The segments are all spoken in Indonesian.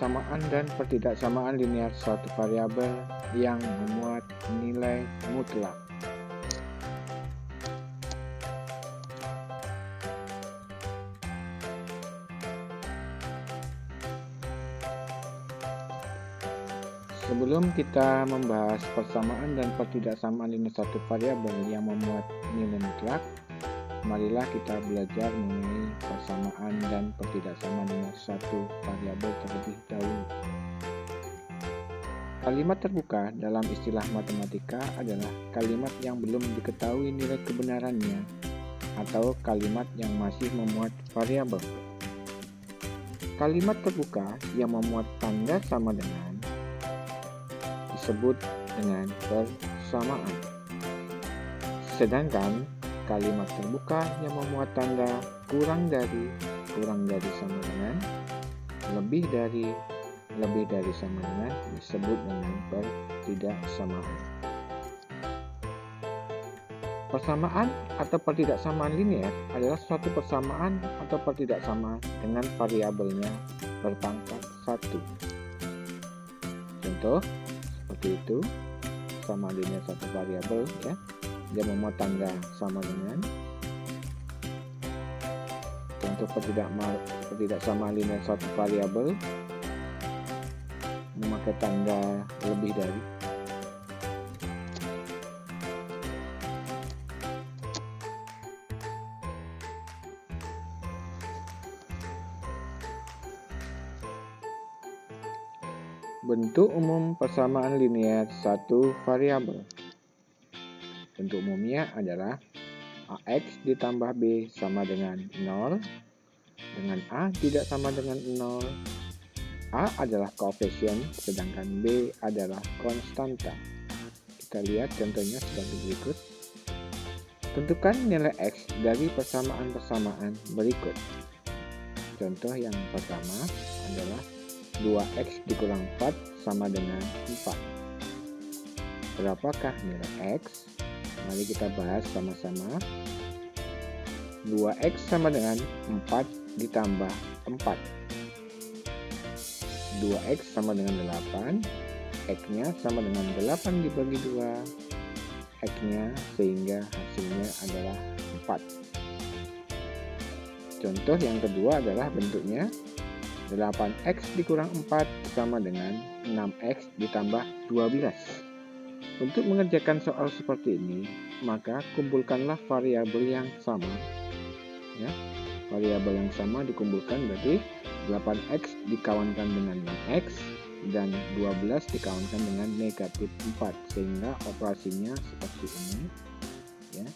persamaan dan pertidaksamaan linear suatu variabel yang memuat nilai mutlak. Sebelum kita membahas persamaan dan pertidaksamaan linear suatu variabel yang memuat nilai mutlak, marilah kita belajar mengenai persamaan dan pertidaksamaan linear suatu variabel terlebih dahulu. Kalimat terbuka dalam istilah matematika adalah kalimat yang belum diketahui nilai kebenarannya atau kalimat yang masih memuat variabel. Kalimat terbuka yang memuat tanda sama dengan disebut dengan persamaan. Sedangkan kalimat terbuka yang memuat tanda kurang dari sama dengan, lebih dari sama dengan disebut dengan pertidaksamaan. Persamaan atau pertidaksamaan linear adalah suatu persamaan atau pertidaksamaan dengan variabelnya berpangkat 1. Contoh seperti itu, sama linear satu variabel ya, dia memuat tanda sama dengan. Contoh pertidaksamaan linear satu variabel memakai tanda lebih dari. Bentuk umum persamaan linear satu variabel. Bentuk umumnya adalah AX ditambah B sama dengan 0, dengan A tidak sama dengan 0. A adalah koefisien, sedangkan B adalah konstanta. Kita lihat contohnya sebagai berikut. Tentukan nilai X dari persamaan-persamaan berikut. Contoh yang pertama adalah 2X dikurang 4 sama dengan 4. Berapakah nilai X? Mari kita bahas sama-sama. 2X sama dengan 4 ditambah 4. 2X sama dengan 8. X-nya sama dengan 8 dibagi 2. X-nya sehingga hasilnya adalah 4. Contoh yang kedua adalah bentuknya 8X dikurang 4 sama dengan 6X ditambah 12. Untuk mengerjakan soal seperti ini, maka kumpulkanlah variabel yang sama. Ya, variabel yang sama dikumpulkan berarti 8X dikawankan dengan 6X dan 12 dikawankan dengan negatif 4, sehingga operasinya seperti ini. Ya,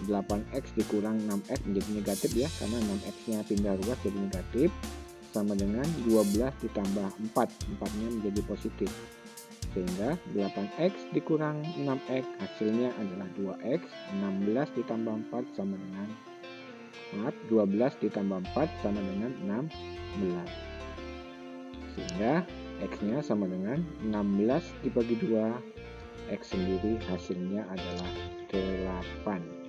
8X dikurang 6X menjadi negatif ya, karena 6X-nya pindah ruas jadi negatif, sama dengan 12 ditambah 4, 4-nya menjadi positif. Sehingga 8X dikurang 6X hasilnya adalah 2X, 16 ditambah 4 sama dengan 12 ditambah 4 sama dengan 16. Sehingga X-nya sama dengan 16 dibagi 2, X sendiri hasilnya adalah 8.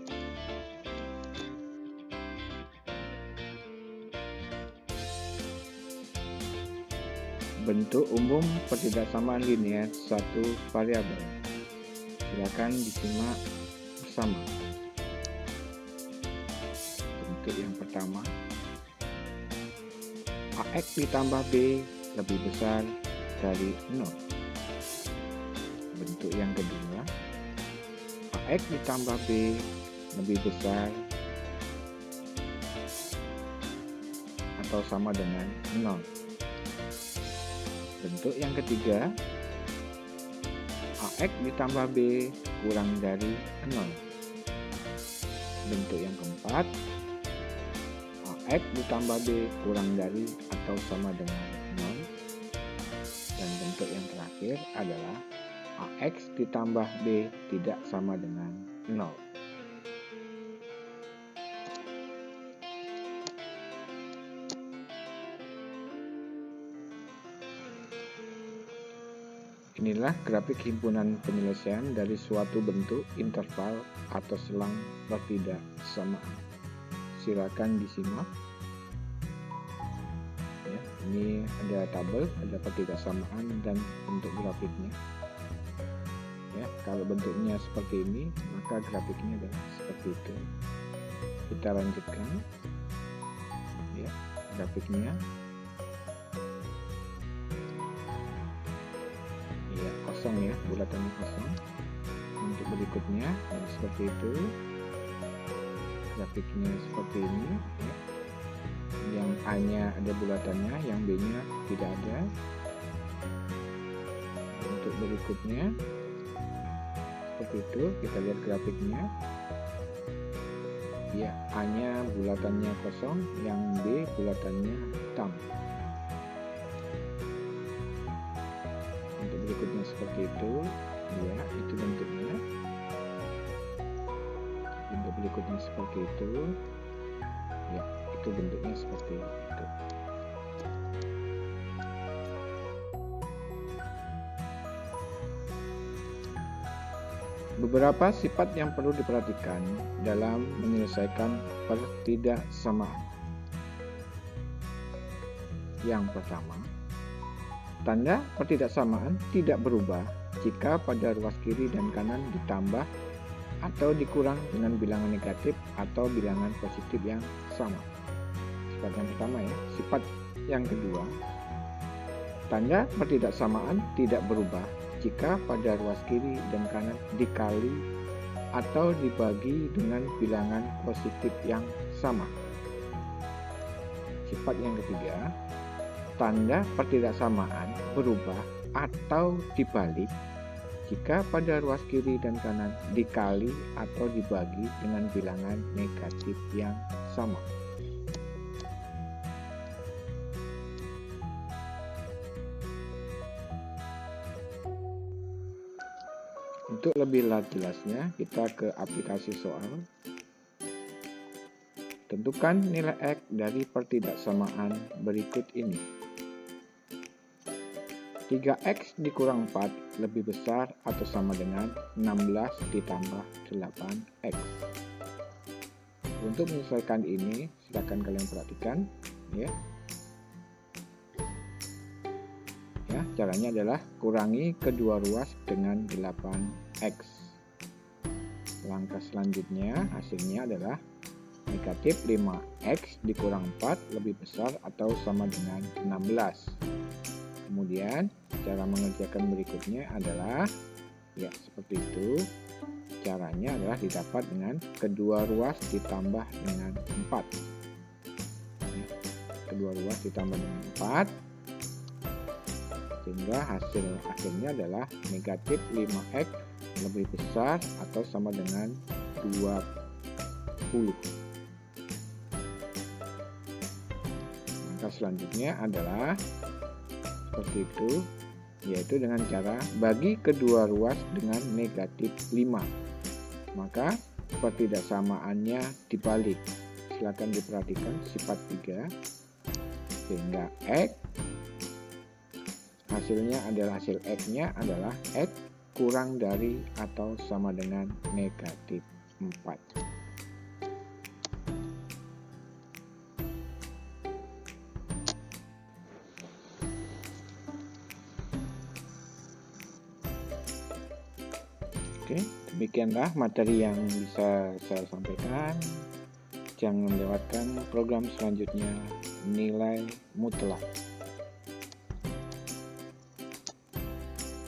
Bentuk umum pertidaksamaan linear suatu variabel. Silakan disimak bersama. Bentuk yang pertama, AX ditambah B lebih besar dari 0. Bentuk yang kedua, AX ditambah B lebih besar atau sama dengan 0. Bentuk yang ketiga, AX ditambah B kurang dari 0. Bentuk yang keempat, AX ditambah B kurang dari atau sama dengan 0. Dan bentuk yang terakhir adalah AX ditambah B tidak sama dengan 0. Inilah grafik himpunan penyelesaian dari suatu bentuk interval atau selang pertidaksamaan. Silakan disimak. Ya. Ini ada tabel, ada ketidaksamaan dan bentuk grafiknya. Ya, kalau bentuknya seperti ini, maka grafiknya adalah seperti itu. Kita lanjutkan. Ya, grafiknya. Ya, kosong ya, bulatannya kosong. Untuk berikutnya seperti itu. Grafiknya seperti ini. Ya. Yang A-nya ada bulatannya, yang B-nya tidak ada. Untuk berikutnya seperti itu, kita lihat grafiknya. Ya, A-nya bulatannya kosong, yang B bulatannya hitam. Untuk berikutnya seperti itu, ya, itu bentuknya. Untuk berikutnya seperti itu, ya, itu bentuknya seperti itu. Beberapa sifat yang perlu diperhatikan dalam menyelesaikan pertidaksamaan. Yang pertama, tanda pertidaksamaan tidak berubah jika pada ruas kiri dan kanan ditambah atau dikurang dengan bilangan negatif atau bilangan positif yang sama. Sifat yang pertama ya. Sifat yang kedua, tanda pertidaksamaan tidak berubah jika pada ruas kiri dan kanan dikali atau dibagi dengan bilangan positif yang sama. Sifat yang ketiga, tanda pertidaksamaan berubah atau dibalik jika pada ruas kiri dan kanan dikali atau dibagi dengan bilangan negatif yang sama. Untuk lebih jelasnya, kita ke aplikasi soal. Tentukan nilai X dari pertidaksamaan berikut ini. 3X dikurang 4 lebih besar atau sama dengan 16 ditambah 8X. Untuk menyelesaikan ini, silakan kalian perhatikan ya. Ya, caranya adalah kurangi kedua ruas dengan 8X. Langkah selanjutnya hasilnya adalah negatif 5X dikurang 4 lebih besar atau sama dengan 16. Kemudian cara mengerjakan berikutnya adalah ya seperti itu. Caranya adalah didapat dengan kedua ruas ditambah dengan 4. Ya, kedua ruas ditambah dengan 4. Sehingga hasil akhirnya adalah negatif 5X lebih besar atau sama dengan 20. Langkah selanjutnya adalah seperti itu, yaitu dengan cara bagi kedua ruas dengan negatif 5. Maka pertidaksamaannya dibalik. Silakan diperhatikan sifat 3. Sehingga X hasilnya adalah hasil X-nya adalah X kurang dari atau sama dengan negatif 4. Oke, demikianlah materi yang bisa saya sampaikan. Jangan lewatkan program selanjutnya, nilai mutlak.